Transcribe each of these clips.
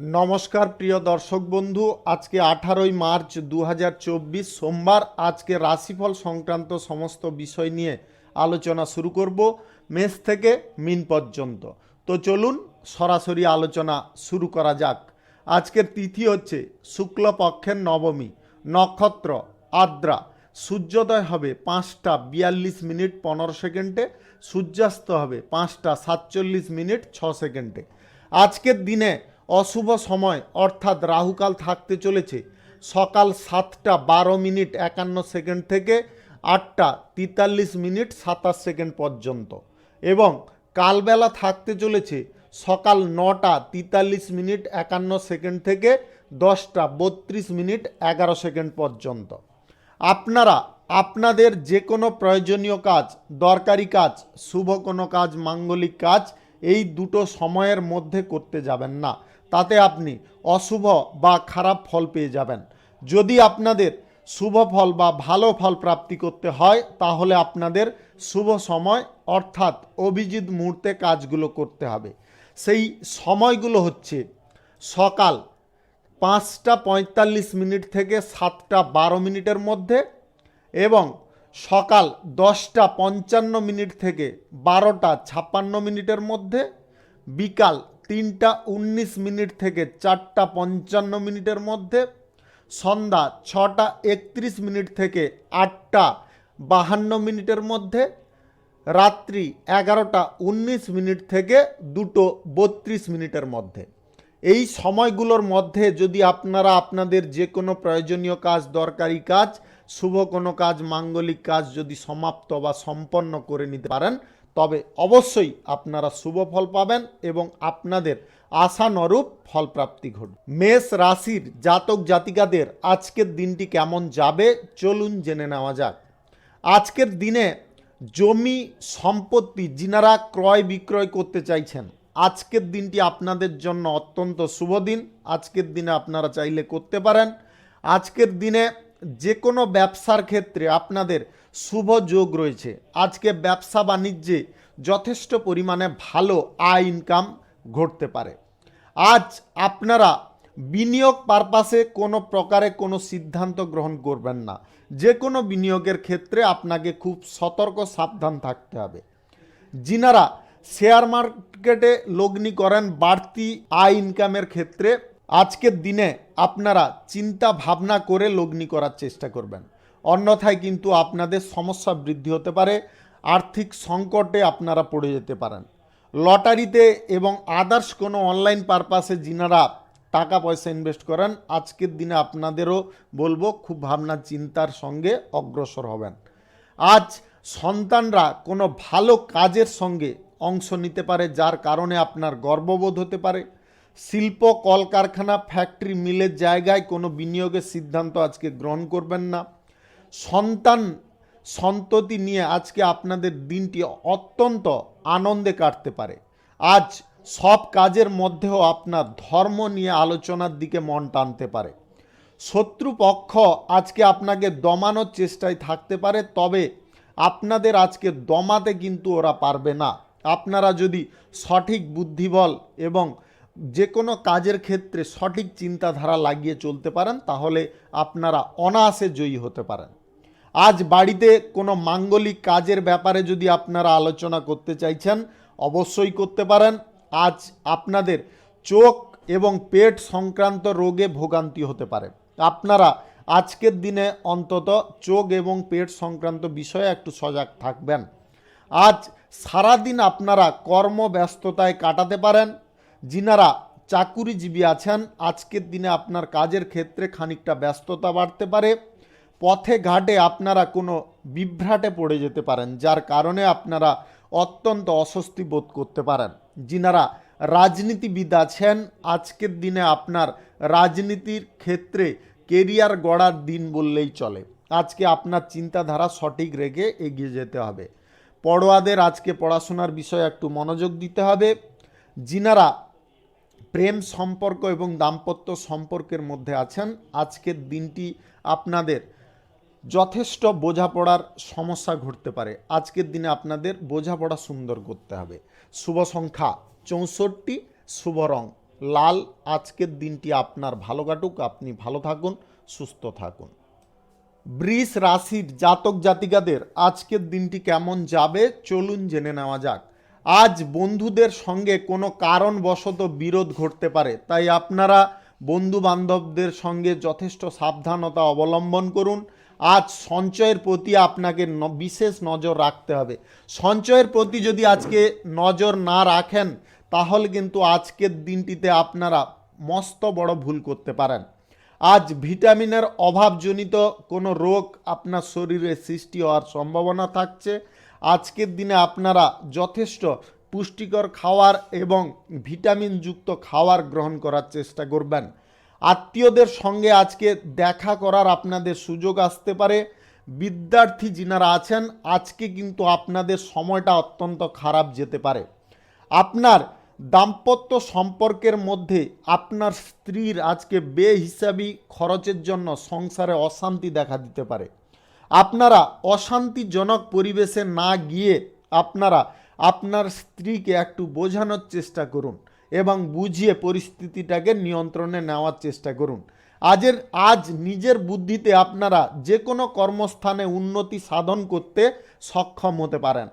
নমস্কার প্রিয় দর্শক বন্ধু, আজকে 18ই মার্চ 2024 সোমবার। আজকে রাশিফল সংক্রান্ত সমস্ত বিষয় নিয়ে আলোচনা শুরু করব, মেষ থেকে মিন পর্যন্ত। তো চলুন সরাসরি আলোচনা শুরু করা যাক। আজকের তিথি হচ্ছে শুক্লপক্ষের নবমী, নক্ষত্র আদ্রা, সূর্যোদয় হবে 5:42:15, সূর্যাস্ত হবে 5:47:06। আজকের দিনে অশুভ সময় অর্থাৎ রাহুকাল থাকতে চলেছে সকাল 7:12:51 থেকে 8:43:27 পর্যন্ত, এবং কালবেলা থাকতে চলেছে সকাল 9:43:51 থেকে 10:32:11 পর্যন্ত। আপনারা আপনাদের যে কোনো প্রয়োজনীয় কাজ, দরকারি কাজ, শুভ কোনো কাজ, মাঙ্গলিক কাজ এই দুটো সময়ের মধ্যে করতে যাবেন না, তাতে আপনি অশুভ বা খারাপ ফল পেয়ে যাবেন। যদি আপনাদের শুভ ফল বা ভালো ফল প্রাপ্তি করতে হয় তাহলে আপনাদের শুভ সময় অর্থাৎ অভিজিৎ মুহূর্তে কাজগুলো করতে হবে। সেই সময়গুলো হচ্ছে সকাল 5:45 থেকে 7:12 মধ্যে, এবং সকাল 10:55 থেকে 12:56 মধ্যে, বিকাল 3:19 থেকে 4:55 মধ্যে, সন্ধ্যা 6:31 থেকে 8:52 মধ্যে, রাত্রি 11:19 থেকে 2:32 মধ্যে। এই সময়গুলোর মধ্যে যদি আপনারা আপনাদের যে কোনো প্রয়োজনীয় কাজ, দরকারি কাজ, শুভ কোনো কাজ, মাঙ্গলিক কাজ যদি সমাপ্ত বা সম্পন্ন করে নিতে পারেন তবে অবশ্যই আপনারা শুভ ফল পাবেন এবং আপনাদের আশানুরূপ ফলপ্রাপ্তি ঘটবে। মেষ রাশির জাতক জাতিকাদের আজকের দিনটি কেমন যাবে চলুন জেনে নেওয়া যাক। আজকের দিনে জমি সম্পত্তি যিনারা ক্রয় বিক্রয় করতে চাইছেন, আজকের দিনটি আপনাদের জন্য অত্যন্ত শুভ দিন। আজকের দিনে আপনারা চাইলে করতে পারেন। আজকের দিনে যে কোনো ব্যবসার ক্ষেত্রে আপনাদের শুভ যোগ রয়েছে। আজকে ব্যবসা বাণিজ্যে যথেষ্ট পরিমাণে ভালো আয় ইনকাম ঘটতে পারে। আজ আপনারা বিনিয়োগ পারপাসে কোনো প্রকারে কোনো সিদ্ধান্ত গ্রহণ করবেন না। যে কোনো বিনিয়োগের ক্ষেত্রে আপনাকে খুব সতর্ক সাবধান থাকতে হবে। যিনারা শেয়ার মার্কেটে লগ্নি করেন বাড়তি আয় ইনকামের ক্ষেত্রে আজকের দিনে আপনারা চিন্তা ভাবনা করে লগ্নি করার চেষ্টা করবেন, অন্যথায় কিন্তু আপনাদের সমস্যা বৃদ্ধি হতে পারে, আর্থিক সংকটে আপনারা পড়ে যেতে পারেন। লটারিতে এবং আদার্স কোনো অনলাইন পারপাসে যিনারা টাকা পয়সা ইনভেস্ট করেন আজকের দিনে আপনাদেরও বলবো খুব ভাবনা চিন্তার সঙ্গে অগ্রসর হবেন। আজ সন্তানরা কোনো ভালো কাজের সঙ্গে অংশ নিতে পারে, যার কারণে আপনার গর্ববোধ হতে পারে। শিল্প, কলকারখানা, ফ্যাক্টরি, মিলের জায়গায় কোনো বিনিয়োগের সিদ্ধান্ত আজকে গ্রহণ করবেন না। সন্ততি নিয়ে আজকে আপনাদের দিনটি অত্যন্ত আনন্দে কাটতে পারে। আজ সব কাজের মধ্যেও আপনার ধর্ম নিয়ে আলোচনার দিকে মন টানতে পারে। শত্রুপক্ষ আজকে আপনাকে দমানোর চেষ্টায় থাকতে পারে, তবে আপনাদের আজকে দমাতে কিন্তু ওরা পারবে না। আপনারা যদি সঠিক বুদ্ধিবল এবং যে কোনো কাজের ক্ষেত্রে সঠিক চিন্তাধারা লাগিয়ে চলতে পারেন তাহলে আপনারা অনায়াসে জয়ী হতে পারেন। আজ বাড়িতে কোনো মাঙ্গলিক কাজের ব্যাপারে যদি আপনারা আলোচনা করতে চাইছেন অবশ্যই করতে পারেন। আজ আপনাদের চোখ এবং পেট সংক্রান্ত রোগে ভোগান্তি হতে পারে। আপনারা আজকের দিনে অন্তত চোখ এবং পেট সংক্রান্ত বিষয়ে একটু সজাগ থাকবেন। আজ সারাদিন আপনারা কর্মব্যস্ততায় কাটাতে পারেন। যিনারা চাকুরিজীবী আছেন আজকের দিনে আপনার কাজের ক্ষেত্রে খানিকটা ব্যস্ততা বাড়তে পারে। পথে ঘাটে আপনারা কোনো বিভ্রাটে পড়ে যেতে পারেন, যার কারণে আপনারা অত্যন্ত অস্বস্তি বোধ করতে পারেন। যিনারা রাজনীতিবিদ আছেন আজকের দিনে আপনার রাজনীতির ক্ষেত্রে কেরিয়ার গড়ার দিন বললেই চলে। আজকে আপনার চিন্তাধারা সঠিক রেখে এগিয়ে যেতে হবে। পড়ুয়াদের আজকে পড়াশোনার বিষয়ে একটু মনোযোগ দিতে হবে। যিনারা প্রেম সম্পর্ক এবং দাম্পত্য সম্পর্কের মধ্যে আছেন আজকের দিনটি আপনাদের যথেষ্ট বোঝাপড়ার সমস্যা ঘটতে পারে। আজকের দিনে আপনাদের বোঝাপড়া সুন্দর করতে হবে। শুভ সংখ্যা 64, শুভ রং লাল। আজকের দিনটি আপনার ভালো কাটুক, আপনি ভালো থাকুন, সুস্থ থাকুন। বৃষ রাশির জাতক জাতিকাদের আজকের দিনটি কেমন যাবে চলুন জেনে নেওয়া যাক। আজ বন্ধুদের সঙ্গে কোনো কারণবশত বিরোধ ঘটতে পারে, তাই আপনারা বন্ধু বান্ধবদের সঙ্গে যথেষ্ট সাবধানতা অবলম্বন করুন। আজ সঞ্চয়ের প্রতি আপনাকে বিশেষ নজর রাখতে হবে। সঞ্চয়ের প্রতি যদি আজকে নজর না রাখেন তাহলে কিন্তু আজকের দিনটিতে আপনারা মস্ত বড় ভুল করতে পারেন। আজ ভিটামিনের অভাবজনিত কোনো রোগ আপনার শরীরে সৃষ্টি হওয়ার সম্ভাবনা থাকছে। আজকের দিনে আপনারা যথেষ্ট পুষ্টিকর খাবার এবং ভিটামিনযুক্ত খাবার গ্রহণ করার চেষ্টা করবেন। আত্মীয়দের সঙ্গে আজকে দেখা করার আপনাদের সুযোগ আসতে পারে। বিদ্যার্থী যিনারা আছেন আজকে কিন্তু আপনাদের সময়টা অত্যন্ত খারাপ যেতে পারে। আপনার দাম্পত্য সম্পর্কের মধ্যে আপনার স্ত্রীর আজকে বেহিসাবি খরচের জন্য সংসারে অশান্তি দেখা দিতে পারে। আপনারা অশান্তিজনক পরিবেশে না গিয়ে আপনারা আপনার স্ত্রীকে একটু বোঝানোর চেষ্টা করুন এবং বুঝিয়ে পরিস্থিতিটাকে নিয়ন্ত্রণে নেওয়ার চেষ্টা করুন। আজ নিজের বুদ্ধিতে আপনারা যে কোনো কর্মস্থানে উন্নতি সাধন করতে সক্ষম হতে পারেন।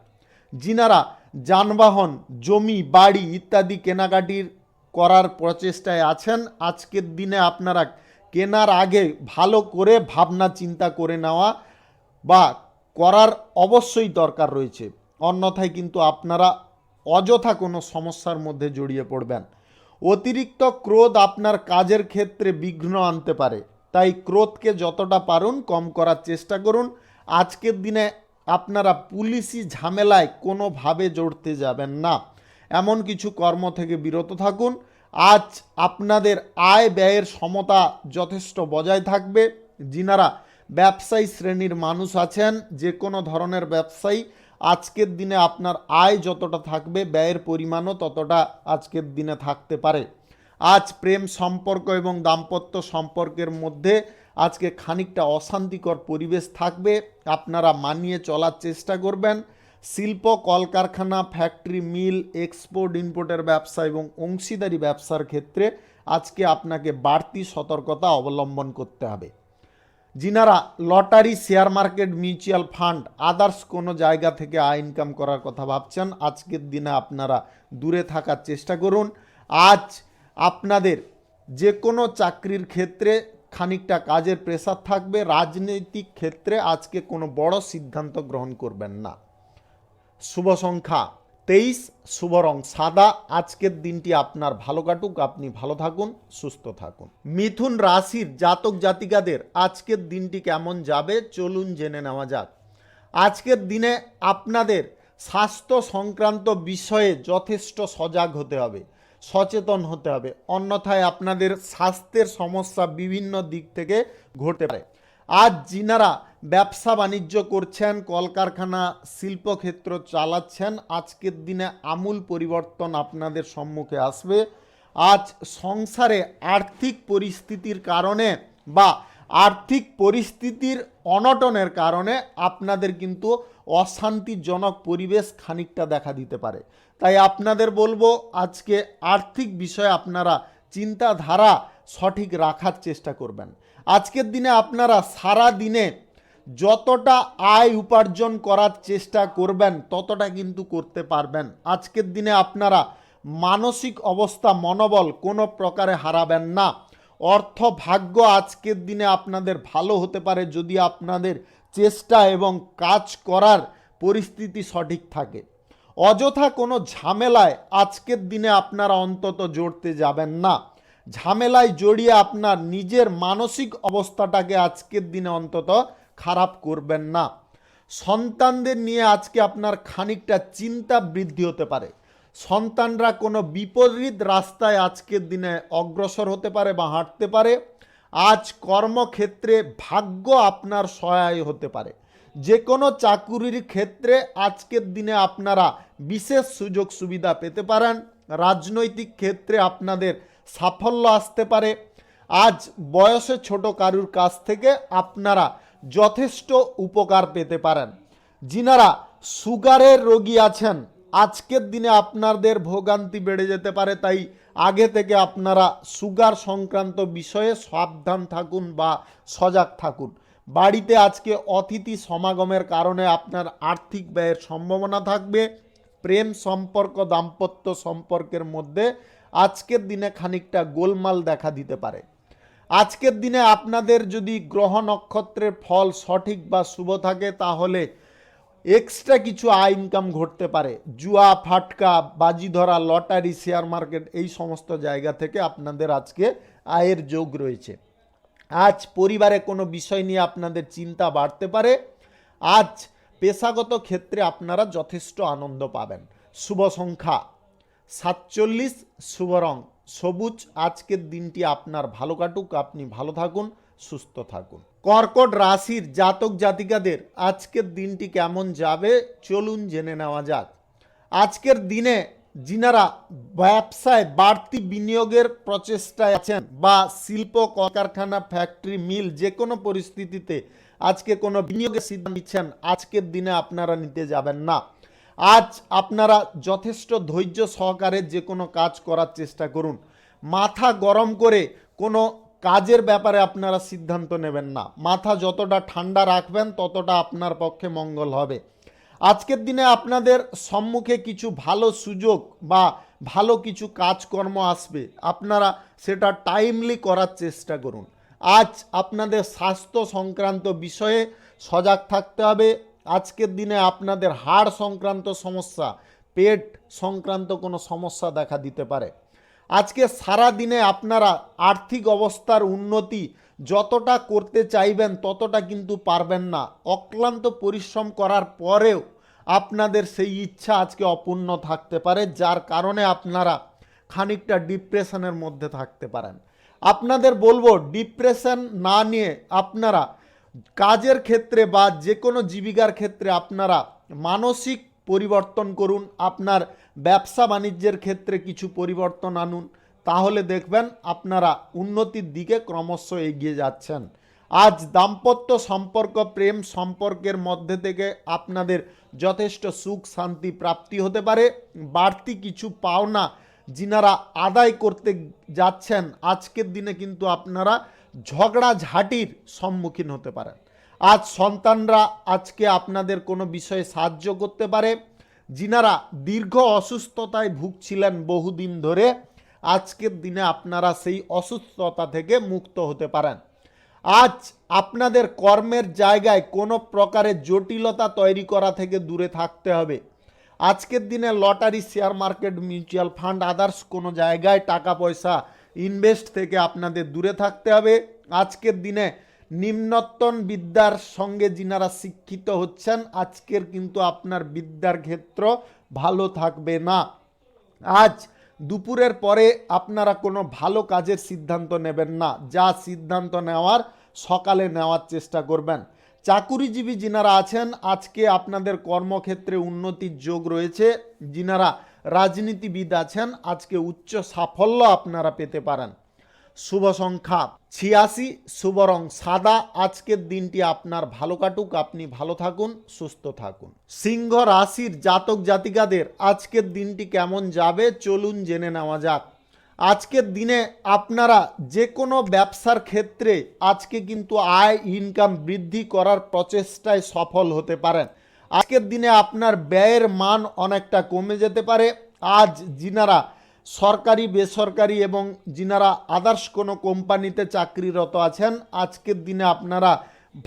যিনারা যানবাহন, জমি, বাড়ি ইত্যাদি কেনাকাটির করার প্রচেষ্টায় আছেন, আজকের দিনে আপনারা কেনার আগে ভালো করে ভাবনা চিন্তা করে নেওয়া বা করার অবশ্যই দরকার রয়েছে, অন্যথায় কিন্তু আপনারা অযথা কোনো সমস্যার মধ্যে জড়িয়ে পড়বেন। অতিরিক্ত ক্রোধ আপনার কাজের ক্ষেত্রে বিঘ্ন আনতে পারে, তাই ক্রোধকে যতটা পারুন কম করার চেষ্টা করুন। আজকের দিনে আপনারা পুলিশি ঝামেলায় কোনোভাবে জড়তে যাবেন না, এমন কিছু কর্ম থেকে বিরত থাকুন। আজ আপনাদের আয় ব্যয়ের সমতা যথেষ্ট বজায় থাকবে। যিনারা ব্যবসায়ী শ্রেণীর মানুষ আছেন, যে কোনো ধরনের ব্যবসায়ী, আজকের দিনে আপনার আয় যতটা থাকবে ব্যয়ের পরিমাণও ততটা আজকের দিনে থাকতে পারে। আজ প্রেম সম্পর্ক এবং দাম্পত্য সম্পর্কের মধ্যে আজকে খানিকটা অশান্তিকর পরিবেশ থাকবে, আপনারা মানিয়ে চলার চেষ্টা করবেন। শিল্প, কলকারখানা, ফ্যাক্টরি, মিল, এক্সপোর্ট ইম্পোর্টের ব্যবসা এবং অংশীদারি ব্যবসার ক্ষেত্রে আজকে আপনাকে বাড়তি সতর্কতা অবলম্বন করতে হবে। যিনারা lottery, share market, mutual fund, others কোনো জায়গা থেকে আয় ইনকাম করার কথা ভাবছেন, আজকের দিনে আপনারা দূরে থাকার চেষ্টা করুন। আজ আপনাদের যে কোনো চাকরির ক্ষেত্রে খানিকটা কাজের প্রেসার থাকবে। রাজনৈতিক ক্ষেত্রে আজকে কোনো বড় সিদ্ধান্ত গ্রহণ করবেন না। শুভ সংখ্যা 23, শুভ রং সাদা। আজকের দিনটি আপনার ভালো কাটুক, আপনি ভালো থাকুন, সুস্থ থাকুন। মিথুন রাশির জাতক জাতিকাদের আজকের দিনটি কেমন যাবে চলুন জেনে নেওয়া যাক। আজকের দিনে আপনাদের স্বাস্থ্য সংক্রান্ত বিষয়ে যথেষ্ট সজাগ হতে হবে, সচেতন হতে হবে, অন্যথায় আপনাদের স্বাস্থ্যের সমস্যা বিভিন্ন দিক থেকে ঘটতে পারে। আজ যিনারা ব্যবসা বাণিজ্য করছেন, কলকারখানা, শিল্পক্ষেত্র চালাচ্ছেন, আজকের দিনে আমূল পরিবর্তন আপনাদের সম্মুখে আসবে। আজ সংসারে আর্থিক পরিস্থিতির কারণে বা আর্থিক পরিস্থিতির অনটনের কারণে আপনাদের কিন্তু অশান্তিজনক পরিবেশ খানিকটা দেখা দিতে পারে। তাই আপনাদের বলবো আজকে আর্থিক বিষয়ে আপনারা চিন্তাধারা সঠিক রাখার চেষ্টা করবেন। আজকের দিনে আপনারা সারা দিনে যতটা আয় উপার্জন করার চেষ্টা করবেন ততটা কিন্তু করতে পারবেন। আজকের দিনে আপনারা মানসিক অবস্থা, মনোবল কোনো প্রকারে হারাবেন না। অর্থ ভাগ্য আজকের দিনে আপনাদের ভালো হতে পারে যদি আপনাদের চেষ্টা এবং কাজ করার পরিস্থিতি সঠিক থাকে। অযথা কোনো ঝামেলায় আজকের দিনে আপনারা অন্তত জড়তে যাবেন না। ঝামেলায় জড়িয়ে আপনার নিজের মানসিক অবস্থাটাকে আজকের দিনে অন্তত খারাপ করবেন না। সন্তানদের নিয়ে আজকে আপনার খানিকটা চিন্তা বৃদ্ধি হতে পারে। সন্তানরা কোনো বিপরীত রাস্তায় আজকের দিনে অগ্রসর হতে পারে বা হাঁটতে পারে। আজ কর্মক্ষেত্রে ভাগ্য আপনার সহায় হতে পারে। যে কোনো চাকুরির ক্ষেত্রে আজকের দিনে আপনারা বিশেষ সুযোগ সুবিধা পেতে পারেন। রাজনৈতিক ক্ষেত্রে আপনাদের সাফল্য আসতে পারে। আজ বয়সে ছোট কারুর কাছ থেকে আপনারা যথেষ্ট উপকার পেতে পারেন। যিনারা সুগারের রোগী আছেন আজকের দিনে আপনাদের ভোগান্তি বেড়ে যেতে পারে, তাই আগে থেকে আপনারা সুগার সংক্রান্ত বিষয়ে সাবধান থাকুন বা সজাগ থাকুন। বাড়িতে আজকে অতিথি সমাগমের কারণে আপনার আর্থিক ব্যয়ের সম্ভাবনা থাকবে। প্রেম সম্পর্ক দাম্পত্য সম্পর্কের মধ্যে আজকের দিনে খানিকটা গোলমাল দেখা দিতে পারে। আজকের দিনে আপনাদের যদি গ্রহ নক্ষত্রের ফল সঠিক বা শুভ থাকে তাহলে এক্সট্রা কিছু আয় ইনকাম ঘটতে পারে। জুয়া ফাটকা বাজি ধরা লটারি শেয়ার মার্কেট এই সমস্ত জায়গা থেকে আপনাদের আজকে আয়ের যোগ রয়েছে। আজ পরিবারে কোনো বিষয় নিয়ে আপনাদের চিন্তা বাড়তে পারে। আজ পেশাগত ক্ষেত্রে আপনারা যথেষ্ট আনন্দ পাবেন। শুভ সংখ্যা 47, শুভ রং সবুজ। আজকের দিনটি আপনার ভালো কাটুক, আপনি ভালো থাকুন, সুস্থ থাকুন। কর্কট রাশির জাতক জাতিকাদের আজকের দিনটি কেমন যাবে চলুন জেনে নেওয়া যাক। আজকের দিনে যিনারা ব্যবসায় বাড়তি বিনিয়োগের প্রচেষ্টায় আছেন বা শিল্প কলকারখানা ফ্যাক্টরি মিল যে কোনো পরিস্থিতিতে আজকে কোনো বিনিয়োগের সিদ্ধান্ত নিচ্ছেন, আজকের দিনে আপনারা নিতে যাবেন না। আজ আপনারা যথেষ্ট ধৈর্য সহকারে যে কোনো কাজ করার চেষ্টা করুন। মাথা গরম করে কোনো কাজের ব্যাপারে আপনারা সিদ্ধান্ত নেবেন না। মাথা যতটা ঠান্ডা রাখবেন ততটা আপনার পক্ষে মঙ্গল হবে। আজকের দিনে আপনাদের সম্মুখে কিছু ভালো সুযোগ বা ভালো কিছু কাজকর্ম আসবে, আপনারা সেটা টাইমলি করার চেষ্টা করুন। আজ আপনাদের স্বাস্থ্য সংক্রান্ত বিষয়ে সজাগ থাকতে হবে। আজকের দিনে আপনাদের হাড় সংক্রান্ত সমস্যা, পেট সংক্রান্ত কোনো সমস্যা দেখা দিতে পারে। আজকে সারা দিনে আপনারা আর্থিক অবস্থার উন্নতি যতটা করতে চাইবেন ততটা কিন্তু পারবেন না। অক্লান্ত পরিশ্রম করার পরেও আপনাদের সেই ইচ্ছা আজকে অপূর্ণ থাকতে পারে, যার কারণে আপনারা খানিকটা ডিপ্রেশনের মধ্যে থাকতে পারেন। আপনাদের বলবো ডিপ্রেশন না নিয়ে আপনারা কাজের ক্ষেত্রে বা যে কোনো জীবিকার ক্ষেত্রে আপনারা মানসিক পরিবর্তন করুন। আপনার ব্যবসা বাণিজ্যের ক্ষেত্রে কিছু পরিবর্তন আনুন, তাহলে দেখবেন আপনারা উন্নতির দিকে ক্রমশ এগিয়ে যাচ্ছেন। আজ দাম্পত্য সম্পর্ক প্রেম সম্পর্কের মধ্যে থেকে আপনাদের যথেষ্ট সুখ শান্তি প্রাপ্তি হতে পারে। বাড়তি কিছু পাওনা যিনারা আদায় করতে যাচ্ছেন, আজকের দিনে কিন্তু আপনারা ঝগড়াঝাটির সম্মুখীন হতে পারেন। আজ সন্তানরা আজকে আপনাদের কোনো বিষয়ে সাহায্য করতে পারে। যিনারা দীর্ঘ অসুস্থতায় ভুগছিলেন বহুদিন ধরে, আজকের দিনে আপনারা সেই অসুস্থতা থেকে মুক্ত হতে পারেন। আজ আপনাদের কর্মের জায়গায় কোনো প্রকারের জটিলতা তৈরি করা থেকে দূরে থাকতে হবে। আজকের দিনে lottery share market mutual fund others কোনো জায়গায় টাকা পয়সা ইনভেস্ট থেকে আপনাদের দূরে থাকতে হবে। আজকের দিনে নিম্নতন বিদ্যার সঙ্গে যিনারা শিক্ষিত হচ্ছেন, আজকের কিন্তু আপনার বিদ্যার ক্ষেত্র ভালো থাকবে না। আজ দুপুরের পরে আপনারা কোনো ভালো কাজের সিদ্ধান্ত নেবেন না, যা সিদ্ধান্ত নেওয়ার সকালে নেওয়ার চেষ্টা করবেন। চাকুরিজীবী যিনারা আছেন, আজকে আপনাদের কর্মক্ষেত্রে উন্নতির যোগ রয়েছে। যিনারা রাজনীতিবিদ আছেন, আজকে উচ্চ সাফল্য আপনারা পেতে পারেন। শুভ সংখ্যা 86, শুভ রং সাদা। আজকের দিনটি আপনার ভালো কাটুক, আপনি ভালো থাকুন, সুস্থ থাকুন। সিংহ রাশির জাতক জাতিকাদের আজকের দিনটি কেমন যাবে চলুন জেনে নেওয়া যাক। আজকের দিনে আপনারা যে কোনো ব্যবসার ক্ষেত্রে আজকে কিন্তু আয় ইনকাম বৃদ্ধি করার প্রচেষ্টায় সফল হতে পারেন। আজকের দিনে আপনার ব্যয়ের মান অনেকটা কমে যেতে পারে। আজ যিনারা সরকারি বেসরকারি এবং যিনারা আদার্স কোনো কোম্পানিতে চাকরিরত আছেন, আজকের দিনে আপনারা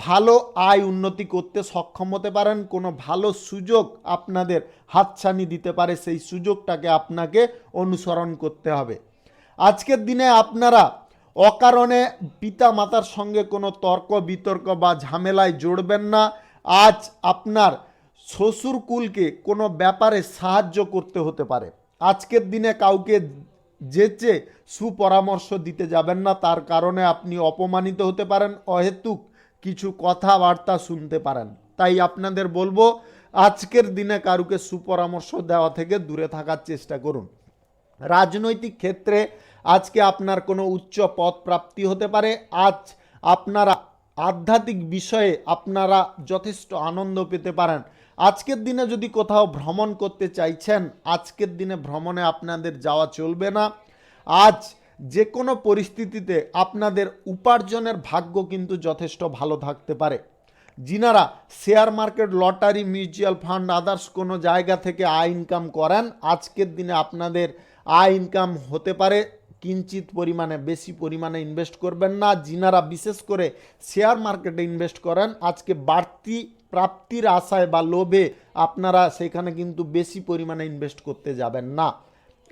ভালো আয় উন্নতি করতে সক্ষম হতে পারেন। কোনো ভালো সুযোগ আপনাদের হাতছানি দিতে পারে, সেই সুযোগটাকে আপনাকে অনুসরণ করতে হবে। আজকের দিনে আপনারা অকারণে পিতা মাতার সঙ্গে কোনো তর্ক বিতর্ক বা ঝামেলায় জড়বেন না। আজ আপনার শ্বশুরকুলকে কোনো ব্যাপারে সাহায্য করতে হতে পারে। আজকের দিনে কাউকে যেচে সুপরামর্শ দিতে যাবেন না, তার কারণে আপনি অপমানিত হতে পারেন, অহেতুক কিছু কথাবার্তা শুনতে পারেন। তাই আপনাদের বলবো আজকের দিনে কারুকে সুপরামর্শ দেওয়া থেকে দূরে থাকার চেষ্টা করুন। রাজনৈতিক ক্ষেত্রে আজকে আপনার কোনো উচ্চ পদ প্রাপ্তি হতে পারে। আজ আপনারা আধ্যাত্মিক বিষয়ে আপনারা যথেষ্ট আনন্দ পেতে পারেন। আজকের দিনে যদি কোথাও ভ্রমণ করতে চাইছেন, আজকের দিনে ভ্রমণে আপনাদের যাওয়া চলবে না। আজ যে কোনো পরিস্থিতিতে আপনাদের উপার্জনের ভাগ্য কিন্তু যথেষ্ট ভালো থাকতে পারে। যিনারা share market, lottery, mutual fund, others কোনো জায়গা থেকে আয় ইনকাম করেন, আজকের দিনে আপনাদের আয় ইনকাম হতে পারে কিঞ্চিত পরিমাণে, বেশি পরিমাণে ইনভেস্ট করবেন না। যিনারা বিশেষ করে শেয়ার মার্কেটে ইনভেস্ট করেন, আজকে বাড়তি প্রাপ্তির আশায় বা লোভে আপনারা সেখানে কিন্তু বেশি পরিমাণে ইনভেস্ট করতে যাবেন না।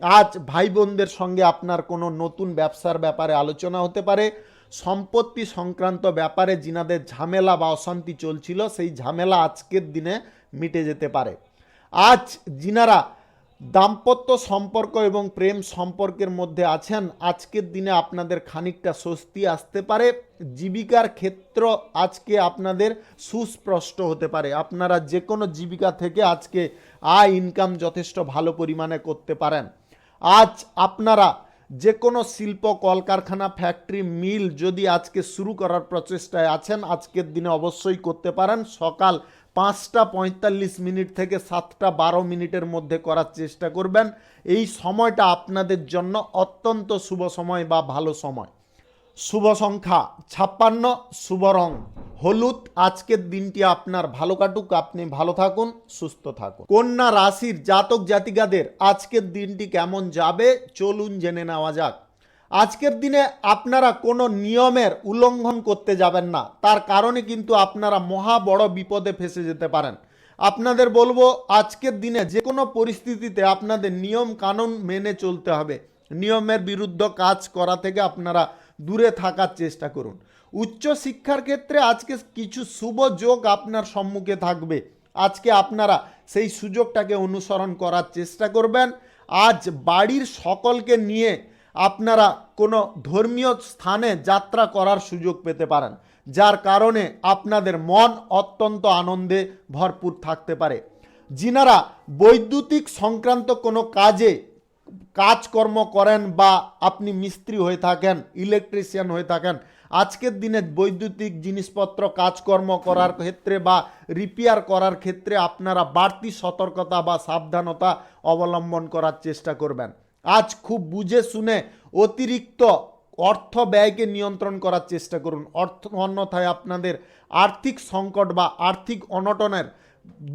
আজ ভাই বোনদের সঙ্গে আপনার কোনো নতুন ব্যবসার ব্যাপারে আলোচনা হতে পারে। সম্পত্তি সংক্রান্ত ব্যাপারে যিনাদের ঝামেলা বা অশান্তি চলছিল, সেই ঝামেলা আজকের দিনে মিটে যেতে পারে। আজ যিনারা দাম্পত্য সম্পর্ক এবং প্রেম সম্পর্কের মধ্যে আছেন, আজকের দিনে আপনাদের খানিকটা স্বস্তি আসতে পারে। জীবিকার ক্ষেত্র আজকে আপনাদের সুস্পষ্ট হতে পারে। আপনারা যে কোনো জীবিকা থেকে আজকে আয় ইনকাম যথেষ্ট ভালো পরিমাণে করতে পারেন। আজ আপনারা যে কোনো শিল্প, কলকারখানা, ফ্যাক্টরি, মিল যদি আজকে শুরু করার প্রচেষ্টায় আছেন, আজকের দিনে অবশ্যই করতে পারেন। সকাল 5টা 45 থেকে 7টা 12 মধ্যে করার চেষ্টা করবেন। এই সময়টা আপনাদের জন্য অত্যন্ত শুভ সময় বা ভালো সময়। শুভ সংখ্যা 56, শুভ রং হলুদ। আজকের দিনটি আপনার ভালো কাটুক, আপনি ভালো থাকুন, সুস্থ থাকুন। কন্যা রাশির জাতক জাতিকাদের আজকের দিনটি কেমন যাবে চলুন জেনে নেওয়া যাক। আজকের দিনে আপনারা কোনো নিয়মের উল্লঙ্ঘন করতে যাবেন না, তার কারণে কিন্তু আপনারা মহা বড় বিপদে ফেসে যেতে পারেন। আপনাদের বলবো আজকের দিনে যে কোনো পরিস্থিতিতে আপনাদের নিয়ম কানুন মেনে চলতে হবে। নিয়মের বিরুদ্ধ কাজ করা থেকে আপনারা দূরে থাকার চেষ্টা করুন। উচ্চ শিক্ষার ক্ষেত্রে আজকে কিছু শুভ যোগ আপনার সম্মুখে থাকবে। আজকে আপনারা সেই সুযোগটাকে অনুসরণ করার চেষ্টা করবেন। আজ বাড়ির সকলকে নিয়ে আপনারা কোনো ধর্মীয় স্থানে যাত্রা করার সুযোগ পেতে পারেন, যার কারণে আপনাদের মন অত্যন্ত আনন্দে ভরপুর থাকতে পারে। যিনারা বৈদ্যুতিক সংক্রান্ত কোনো কাজকর্ম করেন বা আপনি মিস্ত্রি হয়ে থাকেন, ইলেকট্রিশিয়ান হয়ে থাকেন, আজকের দিনে বৈদ্যুতিক জিনিসপত্র কাজকর্ম করার ক্ষেত্রে বা রিপেয়ার করার ক্ষেত্রে আপনারা বাড়তি সতর্কতা বা সাবধানতা অবলম্বন করার চেষ্টা করবেন। আজ খুব বুঝে শুনে অতিরিক্ত অর্থ ব্যয়কে নিয়ন্ত্রণ করার চেষ্টা করুন। অন্যথায় আপনাদের আর্থিক সংকট বা আর্থিক অনটনের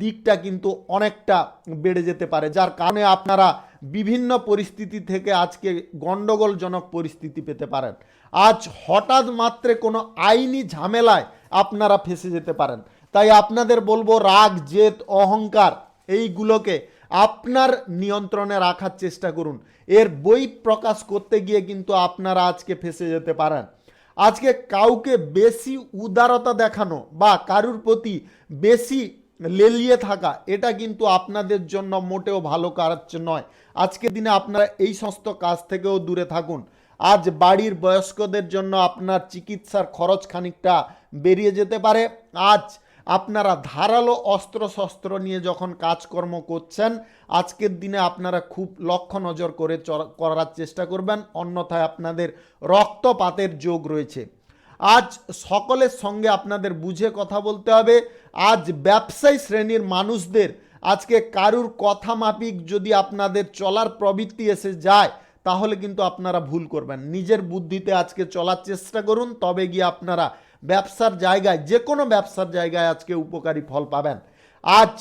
দিকটা কিন্তু অনেকটা বেড়ে যেতে পারে, যার কারণে আপনারা বিভিন্ন পরিস্থিতি থেকে আজকে গণ্ডগোলজনক পরিস্থিতি পেতে পারেন। আজ হঠাৎ মাত্রে কোনো আইনি ঝামেলায় আপনারা ফেসে যেতে পারেন। তাই আপনাদের বলবো রাগ, জেদ, অহংকার এইগুলোকে আপনার নিয়ন্ত্রণে রাখার চেষ্টা করুন। এর বই প্রকাশ করতে গিয়ে কিন্তু আপনারা আজকে ফেসে যেতে পারেন। আজকে কাউকে বেশি উদারতা দেখানো বা কারুর প্রতি বেশি লেলিয়ে থাকা, এটা কিন্তু আপনাদের জন্য মোটেও ভালো কাজ নয়। আজকের দিনে আপনারা এই সমস্ত কাজ থেকেও দূরে থাকুন। আজ বাড়ির বয়স্কদের জন্য আপনার চিকিৎসার খরচ খানিকটা বেরিয়ে যেতে পারে। আজ আপনারা ধারালো অস্ত্রশস্ত্র নিয়ে যখন কাজকর্ম করছেন, আজকের দিনে আপনারা খুব লক্ষ্য নজর করে করার চেষ্টা করবেন, অন্যথায় আপনাদের রক্তপাতের যোগ রয়েছে। আজ সকলের সঙ্গে আপনাদের বুঝে কথা বলতে হবে। আজ ব্যবসায়ী শ্রেণীর মানুষদের আজকে কারুর কথা মাফিক যদি আপনাদের চলার প্রবৃত্তি এসে যায়, তাহলে কিন্তু আপনারা ভুল করবেন। নিজের বুদ্ধিতে আজকে চলার চেষ্টা করুন, তবে গিয়ে আপনারা ব্যবসার জায়গায়, যে কোনো ব্যবসার জায়গায় আজকে উপকারী ফল পাবেন। আজ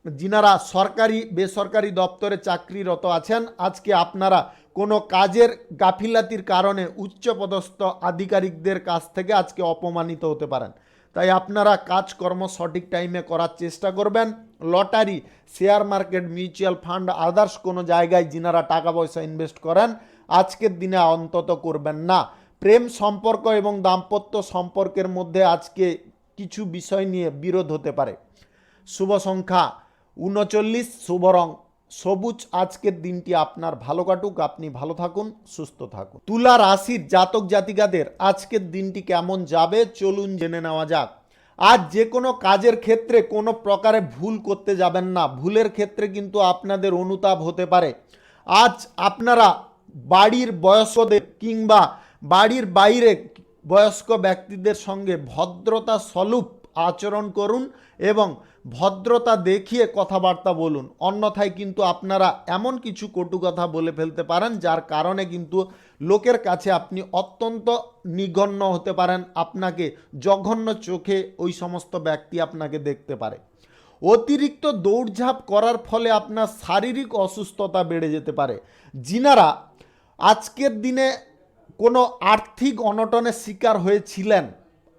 যিনারা সরকারি বেসরকারি দপ্তরে চাকরিরত আছেন, আজকে আপনারা কোনো কাজের গাফিলাতির কারণে উচ্চপদস্থ আধিকারিকদের কাছ থেকে আজকে অপমানিত হতে পারেন। তাই আপনারা কাজকর্ম সঠিক টাইমে করার চেষ্টা করবেন। Lottery, share market, mutual fund, others কোনো জায়গায় যিনারা টাকা পয়সা ইনভেস্ট করেন, আজকের দিনে অন্তত করবেন না। প্রেম সম্পর্ক এবং দাম্পত্য সম্পর্কের মধ্যে আজকে কিছু বিষয় নিয়ে বিরোধ হতে পারে। শুভ সংখ্যা 39, শুভ রং সবুজ। আজকের দিনটি আপনার ভালো কাটুক, আপনি ভালো থাকুন, সুস্থ থাকুন। তুলা রাশির জাতক জাতিকাদের আজকের দিনটি কেমন যাবে চলুন জেনে নেওয়া যাক। আজ যে কোনো কাজের ক্ষেত্রে কোনো প্রকারে ভুল করতে যাবেন না। ভুলের ক্ষেত্রে কিন্তু আপনাদের অনুতাপ হতে পারে। আজ আপনারা বাড়ির বয়স্কদের কিংবা বাড়ির বাইরে বয়স্ক ব্যক্তিদের সঙ্গে ভদ্রতা স্বরূপ আচরণ করুন এবং ভদ্রতা দেখিয়ে কথাবার্তা বলুন। অন্যথায় কিন্তু আপনারা এমন কিছু কটু কথা বলে ফেলতে পারেন যার কারণে কিন্তু লোকের কাছে আপনি অত্যন্ত নিগণ্য হতে পারেন, আপনাকে জঘন্য চোখে ওই সমস্ত ব্যক্তি আপনাকে দেখতে পারে। অতিরিক্ত দৌড়ঝাঁপ করার ফলে আপনার শারীরিক অসুস্থতা বেড়ে যেতে পারে। যিনারা আজকের দিনে কোনো আর্থিক অনটনের শিকার হয়েছিলেন,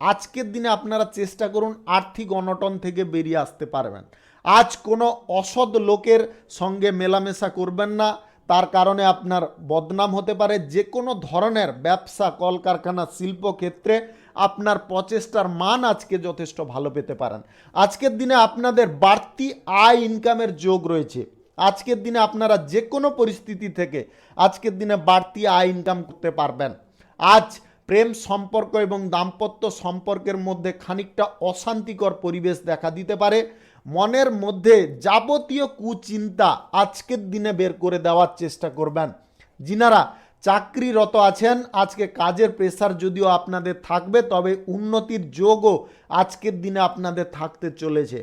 আজকের দিনে আপনারা চেষ্টা করুন আর্থিক অনটন থেকে বেরিয়ে আসতে পারবেন। আজ কোনো অসৎ লোকের সঙ্গে মেলামেশা করবেন না, তার কারণে আপনার বদনাম হতে পারে। যে কোনো ধরনের ব্যবসা, কলকারখানা, শিল্পক্ষেত্রে আপনার প্রচেষ্টার মান আজকে যথেষ্ট ভালো পেতে পারেন। আজকের দিনে আপনাদের বাড়তি আয় ইনকামের যোগ রয়েছে। আজকের দিনে আপনারা যে কোনো পরিস্থিতি থেকে আজকের দিনে বাড়তি আয় ইনকাম করতে পারবেন। আজ প্রেম সম্পর্ক এবং দাম্পত্য সম্পর্কের মধ্যে খানিকটা অশান্তিকর পরিবেশ দেখা দিতে পারে। মনের মধ্যে যাবতীয় কুচিন্তা আজকের দিনে বের করে দেওয়ার চেষ্টা করবেন। যিনারা চাকরিরত আছেন, আজকে কাজের প্রেসার যদিও আপনাদের থাকবে, তবে উন্নতির যোগও আজকের দিনে আপনাদের থাকতে চলেছে।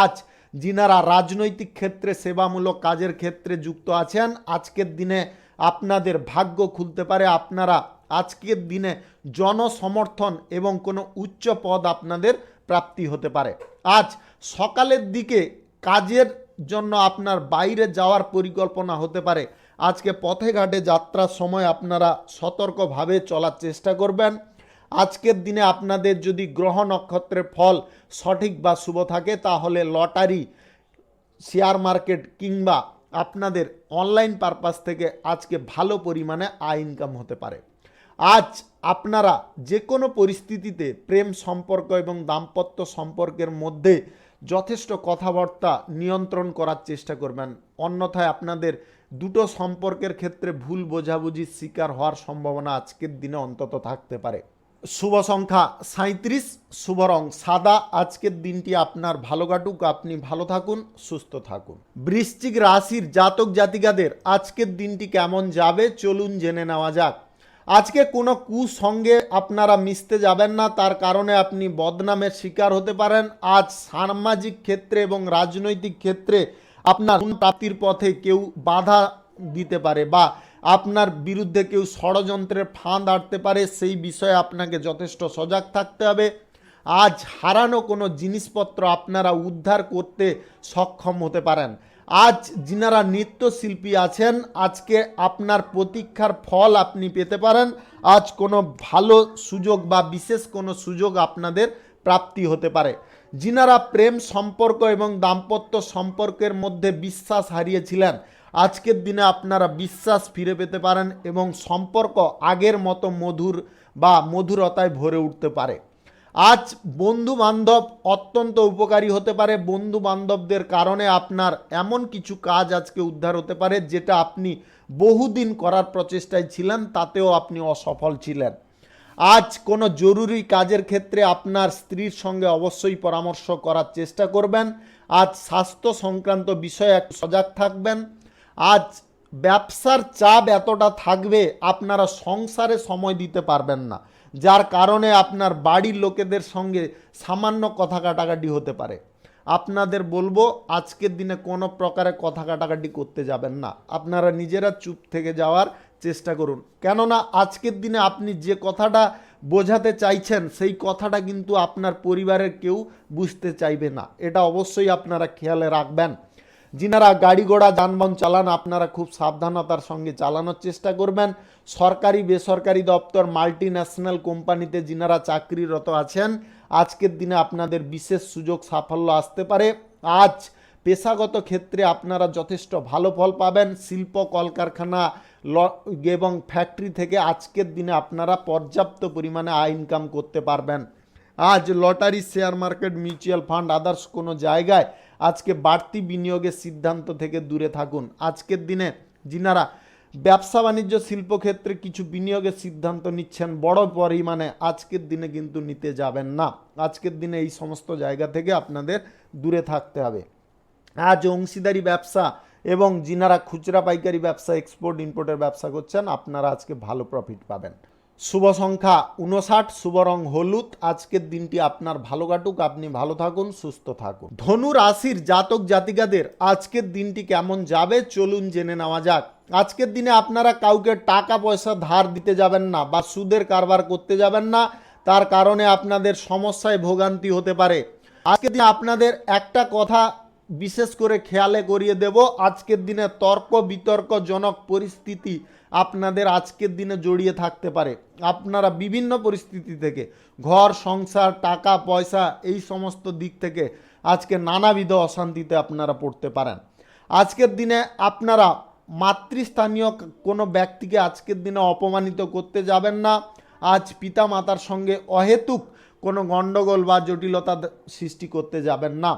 আজ যিনারা রাজনৈতিক ক্ষেত্রে, সেবামূলক কাজের ক্ষেত্রে যুক্ত আছেন, আজকের দিনে আপনাদের ভাগ্য খুলতে পারে। আপনারা আজকের দিনে জনসমর্থন এবং কোনো উচ্চ পদ আপনাদের প্রাপ্তি হতে পারে। আজ সকালের দিকে কাজের জন্য আপনার বাইরে যাওয়ার পরিকল্পনা হতে পারে। আজকে পথে ঘাটে যাত্রার সময় আপনারা সতর্কভাবে চলার চেষ্টা করবেন। আজকের দিনে আপনাদের যদি গ্রহ নক্ষত্রের ফল সঠিক বা শুভ থাকে তাহলে লটারি, শেয়ার মার্কেট কিংবা আপনাদের অনলাইন পারপাস থেকে আজকে ভালো পরিমাণে আয় ইনকাম হতে পারে। আজ আপনারা যে কোনো পরিস্থিতিতে প্রেম সম্পর্ক এবং দাম্পত্য সম্পর্কের মধ্যে যথেষ্ট কথাবার্তা নিয়ন্ত্রণ করার চেষ্টা করবেন। অন্যথায় আপনাদের দুটো সম্পর্কের ক্ষেত্রে ভুল বোঝাবুঝির শিকার হওয়ার সম্ভাবনা আজকের দিনে অন্তত থাকতে পারে। শুভ সংখ্যা 37, শুভ রং সাদা। আজকের দিনটি আপনার ভালো কাটুক, আপনি ভালো থাকুন, সুস্থ থাকুন। বৃশ্চিক রাশির জাতক জাতিকাদের আজকের দিনটি কেমন যাবে চলুন জেনে নেওয়া যাক। আজকে কোনো কুসঙ্গে আপনারা মিশতে যাবেন না, তার কারণে আপনি বদনামের শিকার হতে পারেন। আজ সামাজিক ক্ষেত্রে এবং রাজনৈতিক ক্ষেত্রে আপনার প্রাপ্তির পথে কেউ বাধা দিতে পারে বা আপনার বিরুদ্ধে কেউ ষড়যন্ত্রের ফাঁদ আটতে পারে, সেই বিষয়ে আপনাকে যথেষ্ট সজাগ থাকতে হবে। আজ হারানো কোনো জিনিসপত্র আপনারা উদ্ধার করতে সক্ষম হতে পারেন। আজ যিনারা নৃত্যশিল্পী আছেন, আজকে আপনার প্রতীক্ষার ফল আপনি পেতে পারেন। আজ কোনো ভালো সুযোগ বা বিশেষ কোনো সুযোগ আপনাদের প্রাপ্তি হতে পারে। যিনারা প্রেম সম্পর্ক এবং দাম্পত্য সম্পর্কের মধ্যে বিশ্বাস হারিয়েছিলেন, আজকের দিনে আপনারা বিশ্বাস ফিরে পেতে পারেন এবং সম্পর্ক আগের মতো মধুর বা মধুরতায় ভরে উঠতে পারে। আজ বন্ধু বান্ধব অত্যন্ত উপকারী হতে পারে। বন্ধু বান্ধবদের কারণে আপনার এমন কিছু কাজ আজকে উদ্ধার হতে পারে যেটা আপনি বহুদিন করার প্রচেষ্টায় ছিলেন, তাতেও আপনি অসফল ছিলেন। আজ কোনো জরুরি কাজের ক্ষেত্রে আপনার স্ত্রীর সঙ্গে অবশ্যই পরামর্শ করার চেষ্টা করবেন। আজ স্বাস্থ্য সংক্রান্ত বিষয়ে একটু সজাগ থাকবেন। আজ ব্যবসার চাপ এতটা থাকবে আপনারা সংসারে সময় দিতে পারবেন না, যার কারণে আপনার বাড়ির লোকেদের সঙ্গে সামান্য কথা কাটাকাটি হতে পারে। আপনাদের বলবো আজকের দিনে কোনো প্রকারে কথা কাটাকাটি করতে যাবেন না, আপনারা নিজেরা চুপ থেকে যাওয়ার চেষ্টা করুন। কেননা আজকের দিনে আপনি যে কথাটা বোঝাতে চাইছেন সেই কথাটা কিন্তু আপনার পরিবারের কেউ বুঝতে চাইবে না, এটা অবশ্যই আপনারা খেয়ালে রাখবেন। যিনারা গাড়ি ঘোড়া যানবাহন চালান আপনারা খুব সাবধানতার সঙ্গে চালানোর চেষ্টা করবেন। সরকারি বেসরকারি দপ্তর, মাল্টি ন্যাশনাল কোম্পানিতে যিনারা চাকরিরত আছেন, আজকের দিনে আপনাদের বিশেষ সুযোগ সাফল্য আসতে পারে। আজ পেশাগত ক্ষেত্রে আপনারা যথেষ্ট ভালো ফল পাবেন। শিল্প কলকারখানা এবং ফ্যাক্টরি থেকে আজকের দিনে আপনারা পর্যাপ্ত পরিমাণে আয় ইনকাম করতে পারবেন। আজ lottery, share market, mutual fund, others কোনো জায়গায় আজকে বাড়তি বিনিয়োগের সিদ্ধান্ত থেকে দূরে থাকুন। আজকের দিনে যিনারা ব্যবসা বাণিজ্য শিল্পক্ষেত্রে কিছু বিনিয়োগের সিদ্ধান্ত নিচ্ছেন বড় পরিমাণে, আজকের দিনে কিন্তু নিতে যাবেন না। আজকের দিনে এই সমস্ত জায়গা থেকে আপনাদের দূরে থাকতে হবে। আজ অংশীদারি ব্যবসা এবং যিনারা খুচরা পাইকারি ব্যবসা, এক্সপোর্ট ইম্পোর্টের ব্যবসা করছেন, আপনারা আজকে ভালো প্রফিট পাবেন। শুভ সংখ্যা 59, শুভ রং হলুদ। আজকের দিনটি আপনার ভালো কাটুক, আপনি ভালো থাকুন, সুস্থ থাকুন। ধনু রাশির জাতক জাতিকাদের আজকের দিনটি কেমন যাবে চলুন জেনে নেওয়া যাক। আজকের দিনে আপনারা কাউকে টাকা পয়সা ধার দিতে যাবেন না বা সুদের কারবার করতে যাবেন না, তার কারণে আপনাদের সমস্যায় ভোগান্তি হতে পারে। আজকের দিনে আপনাদের একটা কথা বিশেষ করে খেয়ালে করিয়ে দেব, আজকের দিনে তর্ক বিতর্কজনক পরিস্থিতি আপনাদের আজকের দিনে জড়িয়ে থাকতে পারে। আপনারা বিভিন্ন পরিস্থিতি থেকে, ঘর সংসার টাকা পয়সা এই সমস্ত দিক থেকে আজকে নানাবিধ অশান্তিতে আপনারা পড়তে পারেন। আজকের দিনে আপনারা মাতৃস্থানীয় কোনো ব্যক্তিকে আজকের দিনে অপমানিত করতে যাবেন না। আজ পিতা মাতার সঙ্গে অহেতুক কোনো গণ্ডগোল বা জটিলতা সৃষ্টি করতে যাবেন না।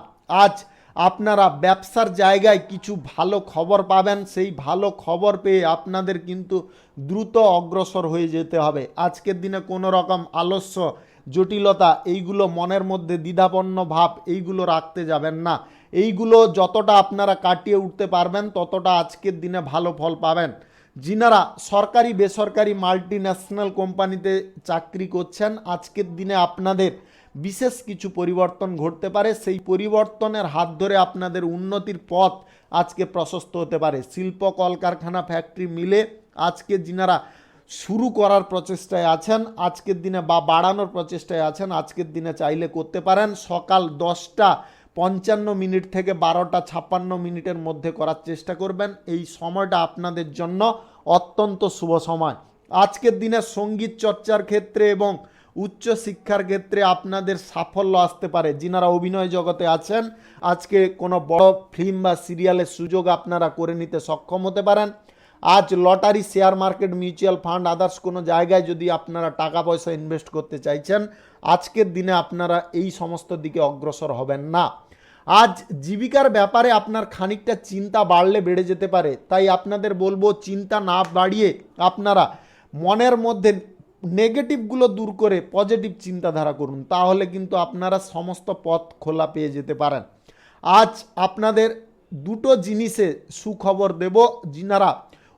আজ আপনারা ব্যবসার জায়গায় কিছু ভালো খবর পাবেন, সেই ভালো খবর পেয়ে আপনাদের কিন্তু দ্রুত অগ্রসর হয়ে যেতে হবে। আজকের দিনে কোনো রকম আলস্য জটিলতা এইগুলো মনের মধ্যে দ্বিধাপন্ন ভাব এইগুলো রাখতে যাবেন না। এইগুলো যতটা আপনারা কাটিয়ে উঠতে পারবেন ততটা আজকের দিনে ভালো ফল পাবেন। যিনারা সরকারি বেসরকারি মাল্টি ন্যাশনাল কোম্পানিতে চাকরি করছেন, আজকের দিনে আপনাদের বিশেষ কিছু পরিবর্তন ঘটতে পারে। সেই পরিবর্তনের হাত ধরে আপনাদের উন্নতির পথ আজকে প্রশস্ত হতে পারে। শিল্প কলকারখানা ফ্যাক্টরি মিলে আজকে যিনারা শুরু করার প্রচেষ্টায় আছেন আজকের দিনে বা বাড়ানোর প্রচেষ্টায় আছেন, আজকের দিনে চাইলে করতে পারেন। সকাল 10:55 থেকে 12:56 মধ্যে করার চেষ্টা করবেন। এই সময়টা আপনাদের জন্য অত্যন্ত শুভ সময়। আজকের দিনে সঙ্গীত চর্চার ক্ষেত্রে এবং উচ্চ শিক্ষার ক্ষেত্রে আপনাদের সাফল্য আসতে পারে। যিনারা অভিনয় জগতে আছেন আজকে কোনো বড় ফিল্ম বা সিরিয়ালের সুযোগ আপনারা করে নিতে সক্ষম হতে পারেন। আজ lottery, share market, mutual fund, others কোনো জায়গায় যদি আপনারা টাকা পয়সা ইনভেস্ট করতে চাইছেন, আজকের দিনে আপনারা এই সমস্ত দিকে অগ্রসর হবেন না। আজ জীবিকার ব্যাপারে আপনার খানিকটা চিন্তা বাড়লে বেড়ে যেতে পারে, তাই আপনাদের বলবো চিন্তা না বাড়িয়ে আপনারা মনের মধ্যে নেগেটিভগুলো দূর করে পজিটিভ চিন্তাধারা করুন, তাহলে কিন্তু আপনারা সমস্ত পথ খোলা পেয়ে যেতে পারেন। আজ আপনাদের দুটো জিনিসে সুখবর দেব। যিনারা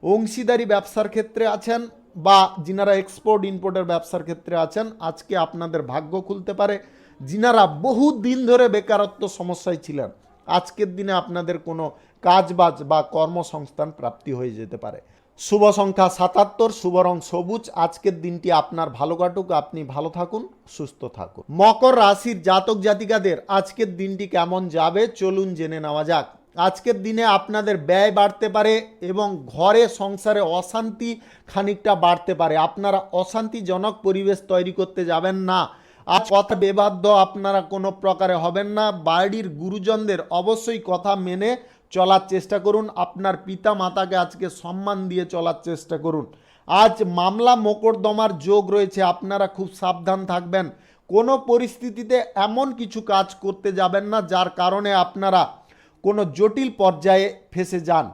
অংশীদারি ব্যবসার ক্ষেত্রে আছেন বা যিনারা এক্সপোর্ট ইম্পোর্টের ব্যবসার ক্ষেত্রে আছেন, আজকে আপনাদের ভাগ্য খুলতে পারে। যিনারা বহু দিন ধরে বেকারত্ব সমস্যায় ছিলেন, আজকের দিনে আপনাদের কোনো কাজবাজ বা কর্মসংস্থান প্রাপ্তি হয়ে যেতে পারে। শুভ সংখ্যা 77, শুভ রং সবুজ। আজকের দিনটি আপনার ভালো কাটুক, আপনি ভালো থাকুন, সুস্থ থাকুন। মকর রাশির জাতক জাতিকাদের আজকের দিনটি কেমন যাবে চলুন জেনে নেওয়া যাক। আজকের দিনে আপনাদের ব্যয় বাড়তে পারে এবং ঘরে সংসারে অশান্তি খানিকটা বাড়তে পারে। আপনারা অশান্তিজনক পরিবেশ তৈরি করতে যাবেন না। আজ কথা বেবাধ্য আপনারা কোনো প্রকারে হবেন না। বাড়ির গুরুজনদের অবশ্যই কথা মেনে চলার চেষ্টা করুন। আপনার পিতা মাতাকে আজকে সম্মান দিয়ে চলার চেষ্টা করুন। আজ মামলা মোকদ্দমার যোগ রয়েছে, আপনারা খুব সাবধান থাকবেন। কোনো পরিস্থিতিতে এমন কিছু কাজ করতে যাবেন না যার কারণে আপনারা কোনো জটিল পর্যায়ে ফেসে যান।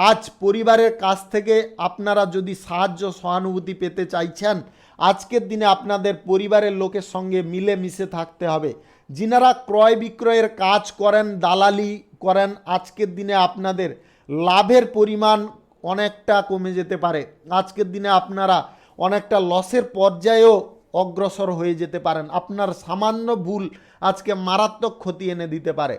আজ পরিবারের কাছ থেকে আপনারা যদি সাহায্য সহানুভূতি পেতে চাইছেন, আজকের দিনে আপনাদের পরিবারের লোকের সঙ্গে মিলে মিশে থাকতে হবে। যিনারা ক্রয় বিক্রয়ের কাজ করেন, দালালি করেন, আজকের দিনে আপনাদের লাভের পরিমাণ অনেকটা কমে যেতে পারে। আজকের দিনে আপনারা অনেকটা লসের পর্যায়েও অগ্রসর হয়ে যেতে পারেন। আপনার সামান্য ভুল আজকে মারাত্মক ক্ষতি এনে দিতে পারে।